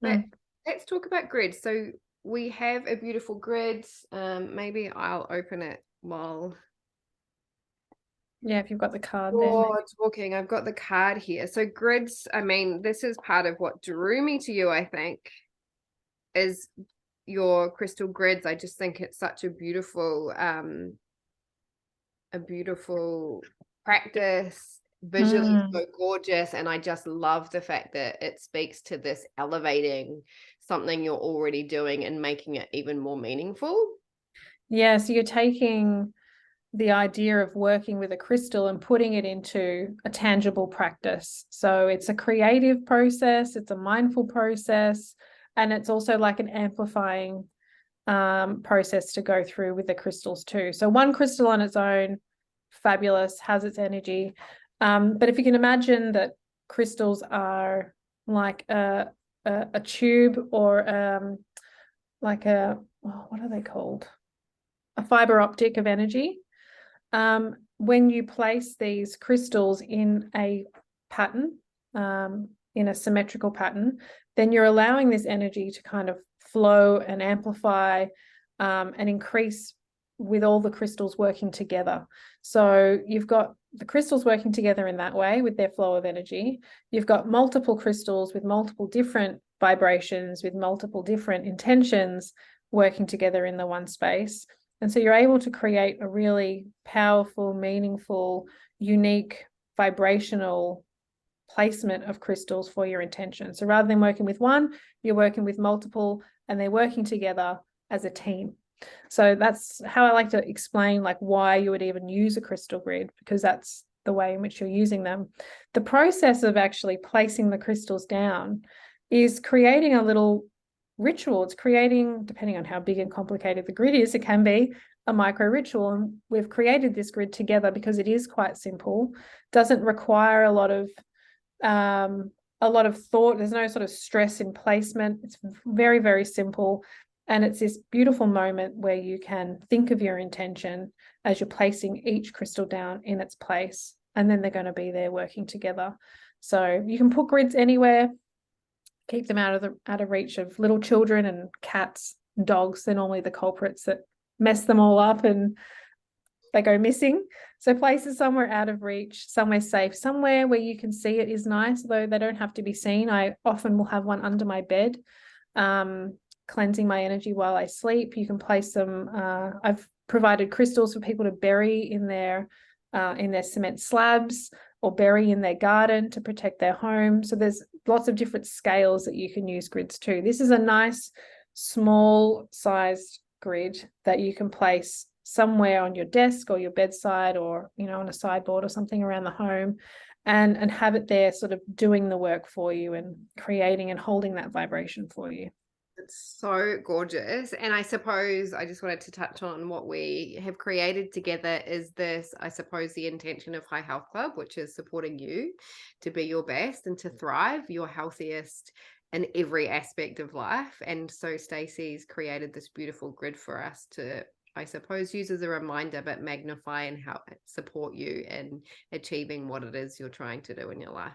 But Mm. let's talk about grid. So we have a beautiful grid. Maybe I'll open it while Yeah, if you've got the card there, maybe. you're talking. I've got the card here. So grids, I mean, this is part of what drew me to you, I think, is your crystal grids. I just think it's such a beautiful practice, visually Mm. so gorgeous, and I just love the fact that it speaks to this elevating something you're already doing and making it even more meaningful. Yeah, so you're taking the idea of working with a crystal and putting it into a tangible practice. So it's a creative process, it's a mindful process, and it's also like an amplifying process to go through with the crystals too. So one crystal on its own, fabulous, has its energy. But if you can imagine that crystals are like a tube or like what are they called? A fiber optic of energy. When you place these crystals in a pattern, in a symmetrical pattern, then you're allowing this energy to kind of flow and amplify and increase with all the crystals working together. So you've got the crystals working together in that way with their flow of energy. You've got multiple crystals with multiple different vibrations, with multiple different intentions working together in the one space. And so you're able to create a really powerful, meaningful, unique, vibrational placement of crystals for your intention. So rather than working with one, you're working with multiple and they're working together as a team. So that's how I like to explain like why you would even use a crystal grid, because that's the way in which you're using them. The process of actually placing the crystals down is creating a little ritual. It's creating, depending on how big and complicated the grid is, it can be a micro ritual. And we've created this grid together because it is quite simple, doesn't require a lot of thought. There's no sort of stress in placement. It's very, very simple. And it's this beautiful moment where you can think of your intention as you're placing each crystal down in its place. And then they're going to be there working together. So you can put grids anywhere, keep them out of reach of little children and cats and dogs. They're normally the culprits that mess them all up and they go missing. So places somewhere out of reach, somewhere safe, somewhere where you can see it is nice, though they don't have to be seen. I often will have one under my bed, cleansing my energy while I sleep. You can place them. I've provided crystals for people to bury in their cement slabs or bury in their garden to protect their home. So there's lots of different scales that you can use grids to. This is a nice small sized grid that you can place somewhere on your desk or your bedside or on a sideboard or something around the home, and have it there sort of doing the work for you and creating and holding that vibration for you. It's so gorgeous. And I suppose I just wanted to touch on what we have created together is this, I suppose, the intention of High Health Club, which is supporting you to be your best and to thrive, your healthiest in every aspect of life. And so Stacey's created this beautiful grid for us to, I suppose, use as a reminder, but magnify and help support you in achieving what it is you're trying to do in your life.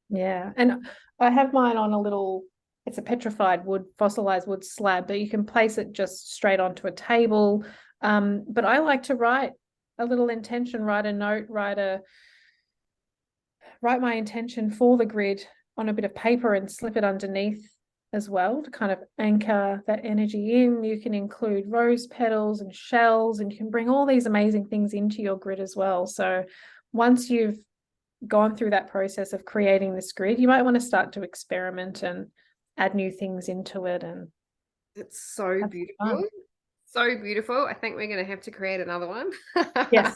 Yeah, and I have mine on a little, it's a petrified wood, fossilized wood slab, but you can place it just straight onto a table. But I like to write a little intention, write a note, write my intention for the grid on a bit of paper and slip it underneath as well to kind of anchor that energy in. You can include rose petals and shells, and you can bring all these amazing things into your grid as well. So once you've gone through that process of creating this grid, you might want to start to experiment and add new things into it and It's so have beautiful. fun. So beautiful. I think we're going to have to create another one. Yes.